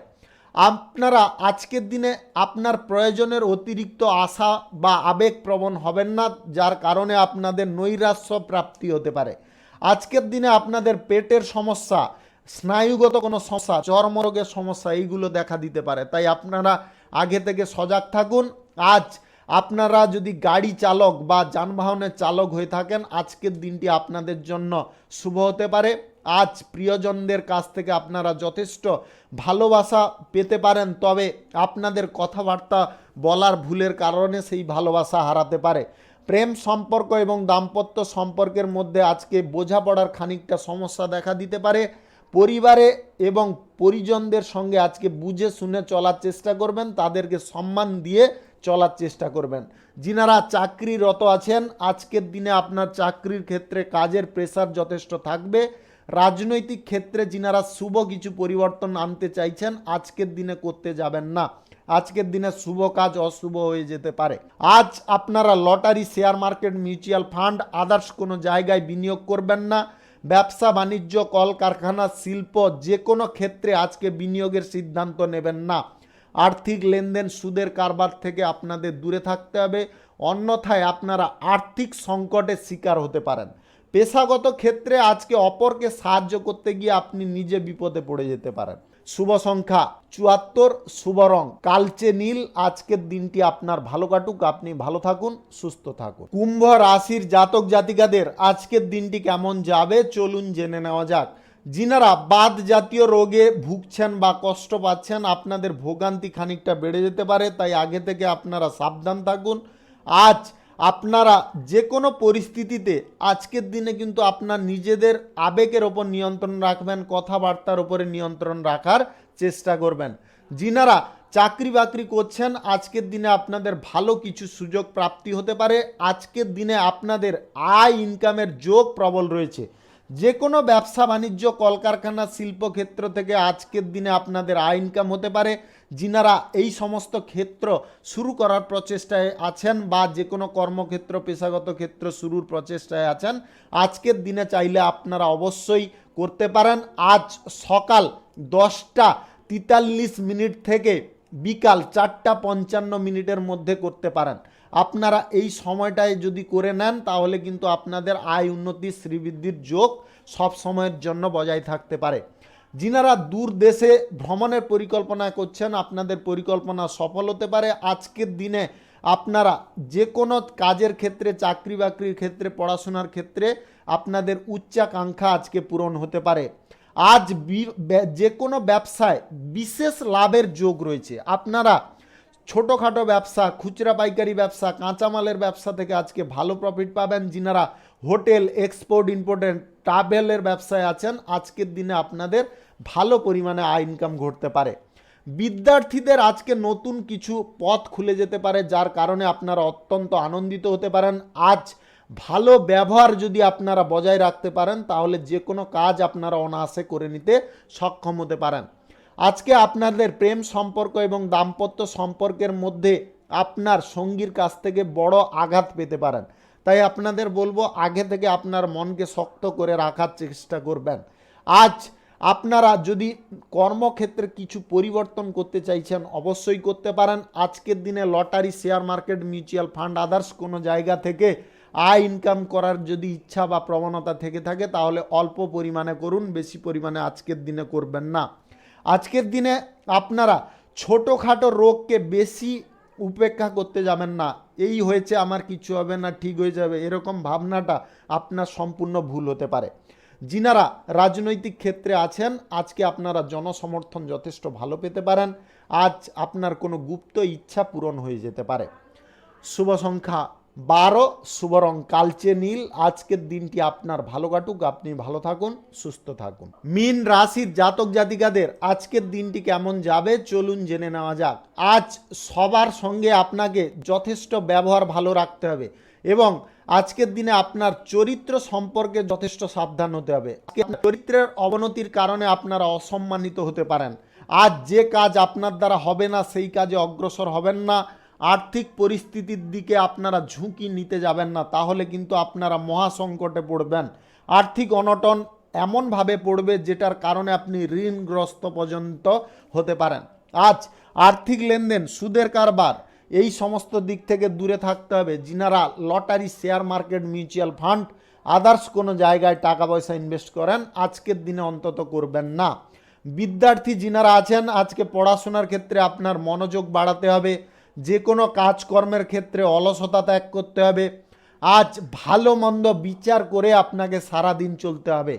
আপনারা আজকের দিনে আপনার প্রয়োজনের অতিরিক্ত আশা বা আবেগপ্রবণ হবেন না, যার কারণে আপনাদের নৈরাশ্য প্রাপ্তি হতে পারে। আজকের দিনে আপনাদের পেটের সমস্যা, স্নায়ুগত কোনো সমস্যা, চর্মরোগের সমস্যা এইগুলো দেখা দিতে পারে, তাই আপনারা আগে থেকে সজাগ থাকুন। আজ আপনারা যদি গাড়ি চালক বা যানবাহনের চালক হয়ে থাকেন, আজকের দিনটি আপনাদের জন্য শুভ হতে পারে। আজ প্রিয়জনদের কাছ থেকে আপনারা যথেষ্ট ভালোবাসা পেতে পারেন, তবে আপনাদের কথাবার্তা বলার ভুলের কারণে সেই ভালোবাসা হারাতে পারে। প্রেম সম্পর্ক এবং দাম্পত্য সম্পর্কের মধ্যে আজকে বোঝাপড়ার খানিকটা সমস্যা দেখা দিতে পারে। পরিবারে এবং পরিজনদের সঙ্গে আজকে বুঝে শুনে চলার চেষ্টা করবেন, তাদেরকে সম্মান দিয়ে চলার চেষ্টা করবেন। যিনারা চাকরিরত আছেন, আজকের দিনে আপনার চাকরির ক্ষেত্রে কাজের প্রেসার যথেষ্ট থাকবে। রাজনৈতিক ক্ষেত্রে যিনারা শুভ কিছু পরিবর্তন আনতে চাইছেন, আজকের দিনে করতে যাবেন না। আজকের দিনে শুভ কাজ অশুভ হয়ে যেতে পারে। আজ আপনারা lottery, share market, mutual fund, others কোনো জায়গায় বিনিয়োগ করবেন না। ব্যবসা বাণিজ্য, কলকারখানা, শিল্প যে কোনো ক্ষেত্রে আজকে বিনিয়োগের সিদ্ধান্ত নেবেন না। আর্থিক লেনদেন, সুদের কারবার থেকে আপনাদের দূরে থাকতে হবে, অন্যথায় আপনারা আর্থিক সংকটের শিকার হতে পারেন। পেশাগত ক্ষেত্রে আজকে অপরকে সাহায্য করতে গিয়ে আপনি নিজে বিপদে পড়ে যেতে পারেন। শুভ সংখ্যা 74, শুভ রং কালচে নীল। আজকের দিনটি আপনার ভালো কাটুক, আপনি ভালো থাকুন, সুস্থ থাকুন। কুম্ভ রাশির জাতক জাতিকাদের আজকের দিনটি কেমন যাবে চলুন জেনে নেওয়া যাক। যিনারা বাত জাতীয় রোগে ভুগছেন বা কষ্ট পাচ্ছেন, আপনাদের ভোগান্তি খানিকটা বেড়ে যেতে পারে, তাই আগে থেকে আপনারা সাবধান থাকুন। আজ আপনারা যে কোনো পরিস্থিতিতে আজকের দিনে কিন্তু আপনার নিজেদের আবেগের ওপর নিয়ন্ত্রণ রাখবেন, কথাবার্তার উপরে নিয়ন্ত্রণ রাখার চেষ্টা করবেন। যিনারা চাকরি বাকরি করছেন, আজকের দিনে আপনাদের ভালো কিছু সুযোগ প্রাপ্তি হতে পারে। আজকের দিনে আপনাদের আয় ইনকামের যোগ প্রবল রয়েছে। যে কোনো ব্যবসা বাণিজ্য, কলকারখানা, শিল্পক্ষেত্র থেকে আজকের দিনে আপনাদের আয় ইনকাম হতে পারে। যিনারা এই সমস্ত ক্ষেত্র শুরু করার প্রচেষ্টায় আছেন বা যে কোনো কর্মক্ষেত্র, পেশাগত ক্ষেত্র শুরুর প্রচেষ্টায় আছেন, আজকের দিনে চাইলে আপনারা অবশ্যই করতে পারেন। আজ সকাল 10:43 থেকে বিকাল 4:55 মধ্যে করতে পারেন। আপনারা এই সময়টায় যদি করে নেন তাহলে কিন্তু আপনাদের আয় উন্নতি, শ্রীবৃদ্ধির যোগ সব সময়ের জন্য বজায় থাকতে পারে। যিনারা দূর দেশে ভ্রমণের পরিকল্পনা করছেন, আপনাদের পরিকল্পনা সফল হতে পারে। আজকের দিনে আপনারা যে কোনো কাজের ক্ষেত্রে, চাকরি বাকরির ক্ষেত্রে, পড়াশোনার ক্ষেত্রে আপনাদের উচ্চাকাঙ্ক্ষা আজকে পূরণ হতে পারে। আজ যে কোনো ব্যবসায় বিশেষ লাভের যোগ রয়েছে। আপনারা ছোটোখাটো ব্যবসা, খুচরা পাইকারি ব্যবসা, কাঁচামালের ব্যবসা থেকে আজকে ভালো প্রফিট পাবেন। যিনারা হোটেল, এক্সপোর্ট ইম্পোর্টেন্ট, ট্রাভেলের ব্যবসায় আছেন, আজকের দিনে আপনাদের ভালো পরিমাণে আয় ইনকাম ঘটতে পারে। বিদ্যার্থীদের আজকে নতুন কিছু পথ খুলে যেতে পারে, যার কারণে আপনারা অত্যন্ত আনন্দিত হতে পারেন। আজ ভালো ব্যবহার যদি আপনারা বজায় রাখতে পারেন তাহলে যে কোনো কাজ আপনারা অনায়াসে করে নিতে সক্ষম হতে পারেন। আজকে আপনাদের প্রেম সম্পর্ক এবং দাম্পত্য সম্পর্কের মধ্যে আপনার সঙ্গীর কাছ থেকে বড় আঘাত পেতে পারেন, তাই আপনাদের বলবো আগে থেকে আপনার মনকে শক্ত করে রাখার চেষ্টা করবেন। আজ আপনারা যদি কর্মক্ষেত্রে কিছু পরিবর্তন করতে চাইছেন অবশ্যই করতে পারেন। আজকের দিনে lottery, share market, mutual fund, others কোনো জায়গা থেকে আয় ইনকাম করার যদি ইচ্ছা বা প্রবণতা থেকে থাকে তাহলে অল্প পরিমাণে করুন, বেশি পরিমাণে আজকের দিনে করবেন না। আজকের দিনে আপনারা ছোটোখাটো রোগকে বেশি উপেক্ষা করতে যাবেন না। এই হয়েছে, আমার কিছু হবে না, ঠিক হয়ে যাবে, এরকম ভাবনাটা আপনার সম্পূর্ণ ভুল হতে পারে। যিনারা রাজনৈতিক ক্ষেত্রে আছেন, আজকে আপনারা জনসমর্থন যথেষ্ট ভালো পেতে পারেন। আজ আপনার কোনো গুপ্ত ইচ্ছা পূরণ হয়ে যেতে পারে। শুভ সংখ্যা 12, শুভ রং কালচে নীল। আজকের দিনটি আপনার ভালো কাটুক, আপনি ভালো থাকুন, সুস্থ থাকুন। মীন রাশির জাতক জাতিকাদের আজকের দিনটি কেমন যাবে চলুন জেনে নেওয়া যাক। আজ সবার সঙ্গে আপনাকে যথেষ্ট ব্যবহার ভালো রাখতে হবে এবং আজকের দিনে আপনার চরিত্র সম্পর্কে যথেষ্ট সাবধান হতে হবে। চরিত্রের অবনতির কারণে আপনারা অসম্মানিত হতে পারেন। আজ যে কাজ আপনার দ্বারা হবে না সেই কাজে অগ্রসর হবেন না। আর্থিক পরিস্থিতির দিকে আপনারা ঝুঁকি নিতে যাবেন না, তাহলে কিন্তু আপনারা মহাসংকটে পড়বেন। আর্থিক অনটন এমনভাবে পড়বে যেটার কারণে আপনি ঋণগ্রস্ত পর্যন্ত হতে পারেন। আজ আর্থিক লেনদেন, সুদের কারবার, এই সমস্ত দিক থেকে দূরে থাকতে হবে। যিনারা lottery, share market, mutual fund, others কোনো জায়গায় টাকা পয়সা ইনভেস্ট করেন আজকের দিনে অন্তত করবেন না। বিদ্যার্থী যিনারা আছেন, আজকে পড়াশোনার ক্ষেত্রে আপনার মনোযোগ বাড়াতে হবে। যে কোনো কাজকর্মের ক্ষেত্রে অলসতা ত্যাগ করতে হবে। আজ ভালো মন্দ বিচার করে আপনাকে সারা দিন চলতে হবে।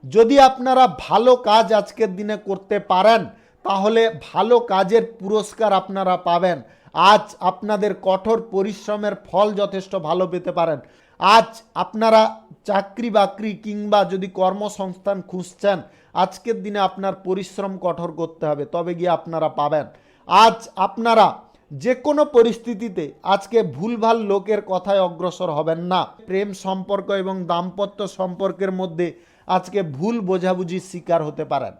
যদি আপনারা ভালো কাজ আজকের দিনে করতে পারেন তাহলে ভালো কাজের পুরস্কার আপনারা পাবেন। আজ আপনাদের কঠোর পরিশ্রমের ফল যথেষ্ট ভালো পেতে পারেন। আজ আপনারা চাকরি বাকরি কিংবা যদি কর্মসংস্থান খুঁজছেন, আজকের দিনে আপনার পরিশ্রম কঠোর করতে হবে, তবে গিয়ে আপনারা পাবেন। আজ আপনারা যে কোনো পরিস্থিতিতে আজকে ভুলভাল লোকের কথায় অগ্রসর হবেন না। প্রেম সম্পর্ক এবং দাম্পত্য সম্পর্কের মধ্যে আজকে ভুল বোঝাবুঝির শিকার হতে পারেন।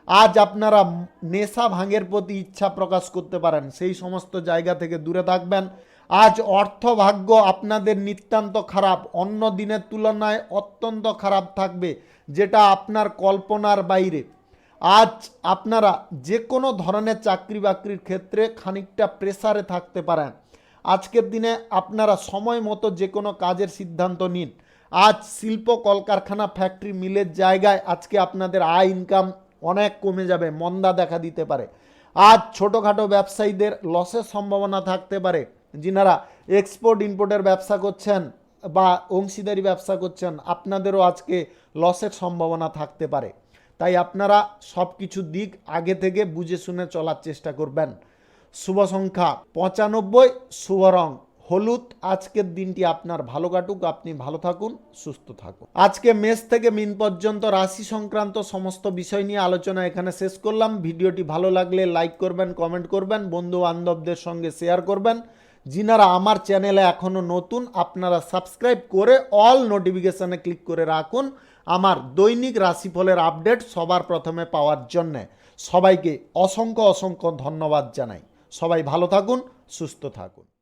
আজ আপনারা নেশা ভাঙের প্রতি ইচ্ছা প্রকাশ করতে পারেন, সেই সমস্ত জায়গা থেকে দূরে থাকবেন। আজ অর্থভাগ্য আপনাদের নিতান্ত খারাপ, অন্য দিনের তুলনায় অত্যন্ত খারাপ থাকবে, যেটা আপনার কল্পনার বাইরে। আজ আপনারা যে কোনো ধরনের চাকরি বাকরির ক্ষেত্রে খানিকটা প্রেসারে থাকতে পারেন। আজকের দিনে আপনারা সময় মতো যে কোনো কাজের সিদ্ধান্ত নিন। আজ শিল্প কলকারখানা ফ্যাক্টরি মিলের জায়গায় আজকে আপনাদের আয় ইনকাম অনেক কমে যাবে, মন্দা দেখা দিতে পারে। আজ ছোটোখাটো ব্যবসায়ীদের লসের সম্ভাবনা থাকতে পারে। যিনারা এক্সপোর্ট ইম্পোর্টের ব্যবসা করছেন বা অংশীদারি ব্যবসা করছেন, আপনাদেরও আজকে লসের সম্ভাবনা থাকতে পারে। তাই আপনারা সব কিছু দিক আগে থেকে বুঝে শুনে চলার চেষ্টা করবেন। শুভ সংখ্যা 95, শুভ রং হলুদ। আজকের দিনটি আপনার ভালো কাটুক, আপনি ভালো থাকুন, সুস্থ থাকুন। আজকে মেষ থেকে মিন পর্যন্ত রাশি সংক্রান্ত সমস্ত বিষয় নিয়ে আলোচনা এখানে শেষ করলাম। ভিডিওটি ভালো লাগলে লাইক করবেন, কমেন্ট করবেন, বন্ধু বান্ধবদের সঙ্গে শেয়ার করবেন। যিনারা আমার চ্যানেলে এখনও নতুন, আপনারা সাবস্ক্রাইব করে অল নোটিফিকেশানে ক্লিক করে রাখুন আমার দৈনিক রাশিফলের আপডেট সবার প্রথমে পাওয়ার জন্যে। সবাইকে অসংখ্য অসংখ্য ধন্যবাদ জানাই। সবাই ভালো থাকুন, সুস্থ থাকুন।